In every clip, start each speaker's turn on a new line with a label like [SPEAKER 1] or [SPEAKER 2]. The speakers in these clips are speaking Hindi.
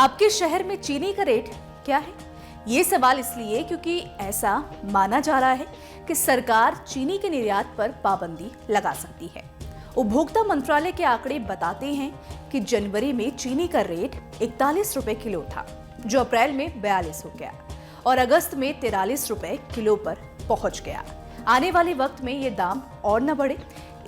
[SPEAKER 1] आपके शहर में चीनी का रेट क्या है? ये सवाल इसलिए क्योंकि ऐसा माना जा रहा है कि सरकार चीनी के निर्यात पर पाबंदी लगा सकती है। उपभोक्ता मंत्रालय के आंकड़े बताते हैं कि जनवरी में चीनी का रेट 41 रुपए किलो था, जो अप्रैल में 42 हो गया और अगस्त में 43 रुपए किलो पर पहुंच गया। आने वाले वक्त में ये दाम और न बढ़े,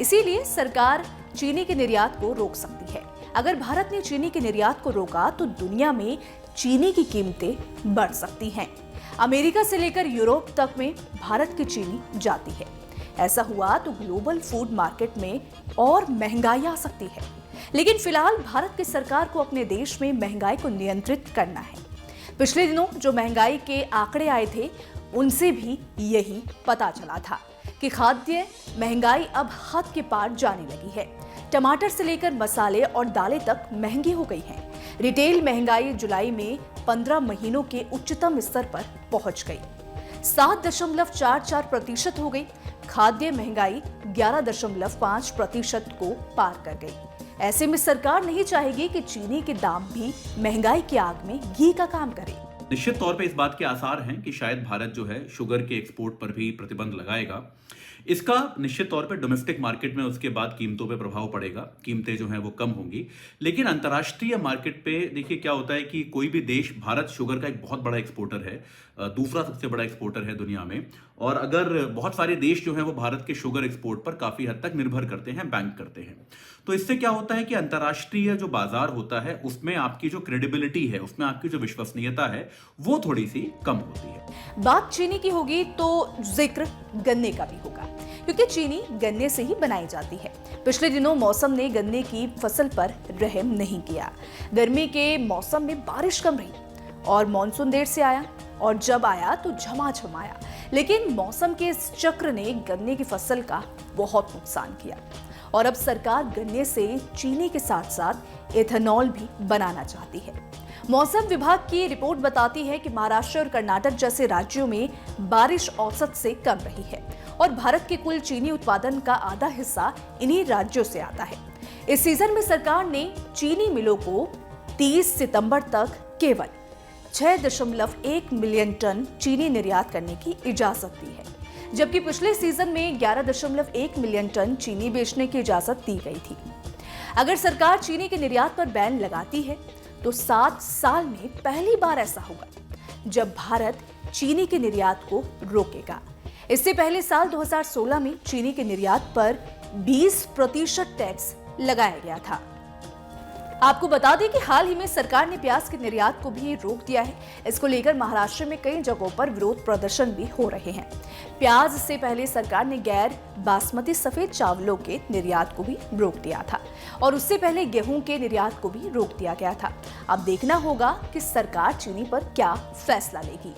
[SPEAKER 1] इसीलिए सरकार चीनी के निर्यात को रोक सकती है। अगर भारत ने चीनी के निर्यात को रोका तो दुनिया में चीनी की कीमतें बढ़ सकती हैं। अमेरिका से लेकर यूरोप तक में भारत की चीनी जाती है। ऐसा हुआ तो ग्लोबल फूड मार्केट में और महंगाई आ सकती है। लेकिन फिलहाल भारत की सरकार को अपने देश में महंगाई को नियंत्रित करना है। पिछले दिनों जो महंगाई के आंकड़े आए थे, उनसे भी यही पता चला था कि खाद्य महंगाई अब हद के पार जाने लगी है। टमाटर से लेकर मसाले और दालें तक महंगी हो गई हैं। रिटेल महंगाई जुलाई में 15 महीनों के उच्चतम स्तर पर पहुंच गई, 7.44% हो गई। खाद्य महंगाई 11.5% को पार कर गई। ऐसे में सरकार नहीं चाहेगी कि चीनी के दाम भी महंगाई की आग में घी का काम करे।
[SPEAKER 2] निश्चित तौर पे इस बात के आसार हैं कि शायद भारत जो है शुगर के एक्सपोर्ट पर भी प्रतिबंध लगाएगा। इसका निश्चित तौर पे डोमेस्टिक मार्केट में उसके बाद कीमतों पे प्रभाव पड़ेगा, कीमतें जो हैं वो कम होंगी। लेकिन अंतर्राष्ट्रीय मार्केट पे देखिए क्या होता है कि कोई भी देश, भारत शुगर का एक बहुत बड़ा एक्सपोर्टर है, दूसरा सबसे बड़ा एक्सपोर्टर है दुनिया में। और अगर बहुत सारे देश जो हैं वो भारत के शुगर एक्सपोर्ट पर काफी हद तक निर्भर करते हैं, बैंक करते हैं, तो इससे क्या होता है कि अंतर्राष्ट्रीय जो बाजार होता है उसमें आपकी जो क्रेडिबिलिटी है, उसमें आपकी जो विश्वसनीयता है, वो थोड़ी सी कम होती है।
[SPEAKER 1] बात चीनी की होगी तो जिक्र गन्ने का भी होगा, क्योंकि चीनी गन्ने से ही बनाई जाती है। पिछले दिनों मौसम ने गन्ने की फसल पर रहम नहीं किया। गर्मी के मौसम में बारिश कम रही और मॉनसून देर से आया, और जब आया तो झमाझम आया। लेकिन मौसम के इस चक्र ने गन्ने की फसल का बहुत नुकसान किया और अब सरकार गन्ने से चीनी के साथ साथ एथेनॉल भी बनाना चाहती है। मौसम विभाग की रिपोर्ट बताती है कि महाराष्ट्र और कर्नाटक जैसे राज्यों में बारिश औसत से कम रही है और भारत के कुल चीनी उत्पादन का आधा हिस्सा इन्हीं राज्यों से आता है। इस सीजन में सरकार ने चीनी मिलों को 30 सितंबर तक केवल 6.1 मिलियन टन चीनी निर्यात करने की इजाजत दी है, जबकि पिछले सीजन में 11.1 मिलियन टन चीनी बेचने की इजाजत दी गई थी। अगर सरकार चीनी के निर्यात पर बैन लगाती है तो 7 साल में पहली बार ऐसा होगा जब भारत चीनी के निर्यात को रोकेगा। इससे पहले साल 2016 में चीनी के निर्यात पर 20% टैक्स लगाया गया था। आपको बता दें कि हाल ही में सरकार ने प्याज के निर्यात को भी रोक दिया है। इसको लेकर महाराष्ट्र में कई जगहों पर विरोध प्रदर्शन भी हो रहे हैं। प्याज से पहले सरकार ने गैर बासमती सफेद चावलों के निर्यात को भी रोक दिया था और उससे पहले गेहूं के निर्यात को भी रोक दिया गया था। अब देखना होगा कि सरकार चीनी पर क्या फैसला लेगी।